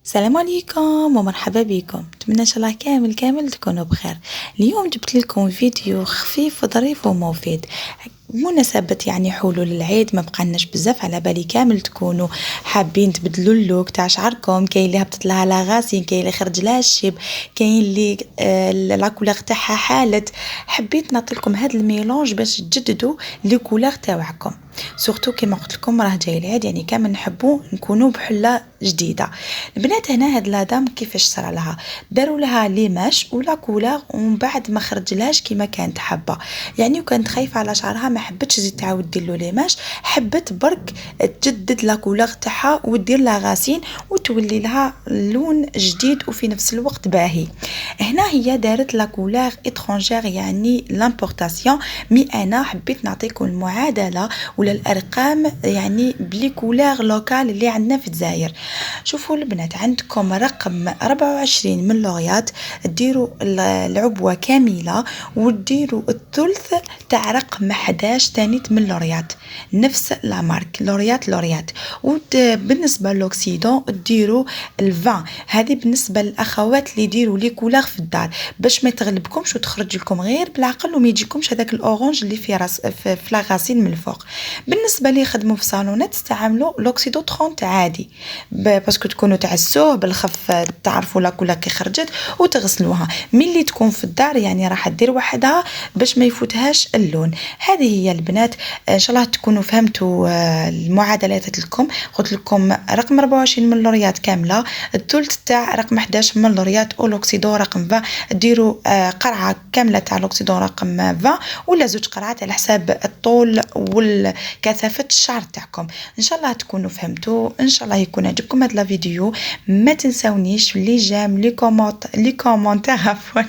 السلام عليكم ومرحبا بكم. نتمنى ان شاء الله كامل تكونوا بخير. اليوم جبت لكم فيديو خفيف وظريف ومفيد بمناسبة حلول العيد. ما بقالناش بزاف، على بالي كامل تكونوا حابين تبدلوا اللوك تاع شعركم. كاين اللي هبطت لها لا غاسين، كاين اللي خرج لها الشيب، كاين اللي لا كولور تاعها حالت. حبيت نعطيكم هذا الميلونج باش تجددوا لي كولور تاعكم، سورتو كيما قلت لكم راه جاي العيد، كامل نحبوا نكونوا بحله جديده. البنات هنا هاد لادام كيفاش صرا لها، داروا لها ليماش ولا كولور ومن بعد ما خرجلهاش كيما كانت حابه، وكانت خايفه على شعرها، ما حبتش تزيد تعاود دير له ليماش، حبت برك تجدد لا كولور تاعها ودير لها غاسين وتولي لها لون جديد وفي نفس الوقت باهي. هنا هي دارت لا كولور اترونجير لامبورطاسيون، مي انا حبيت نعطيكم المعادله ولا الارقام بلي كولور لوكال اللي عندنا في الجزائر. شوفوا البنات، عندكم رقم 24 من لوريات ديروا العبوه كامله وديروا الثلث تاع رقم 11 تانيت من لوريات، نفس لا مارك لوريات. وبالنسبه لوكسيدون ديروا الفان، هذه بالنسبه للاخوات اللي يديروا لي كولور في الدار باش ما تغلبكمش وتخرج لكم غير بالعقل وما يجيكمش هذاك الاورانج اللي في راس في لاغاسين من الفوق. بالنسبه لي يخدموا في صالونات تستعملوا لوكسيدو 30 عادي، باسكو تكونوا تعسوه بالخف، تعرفوا لا كولور كي خرجت وتغسلوها. ملي تكون في الدار راح دير وحدها باش ما يفوتهاش اللون. هذه هي البنات، ان شاء الله تكونوا فهمتوا المعادلات لكم. قلت لكم رقم 24 من لوريات كامله، الثلث تاع رقم 11 من لوريات او لوكسيدو رقم 20. ديروا قرعه كامله تاع لوكسيدو رقم 20 ولا زوج قرعات على حساب الطول والكثافه الشعر تاعكم. ان شاء الله تكونوا فهمتوا، ان شاء الله يكون عجبكم هذا الفيديو. ما تنسونيش لي جيم لي كومونتير عفوا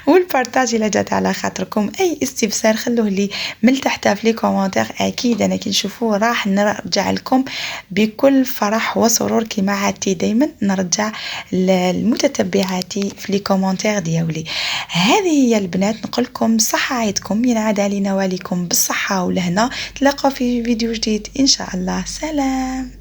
والبارطاج الى جات على خاطركم. اي استفسار خلوه لي من تحت في لي كومونتير، اكيد انا كي نشوفوه راح نرجع لكم بكل فرح وسرور. كما عادتي دائما نرجع لمتتبعاتي في لي كومونتير ديالي. هذه هي البنات، نقول لكم صحه عيدكم، ينعاد علينا واليكم بالصحه والهنا. تلاقوا في فيديو جديد ان شاء الله. سلام.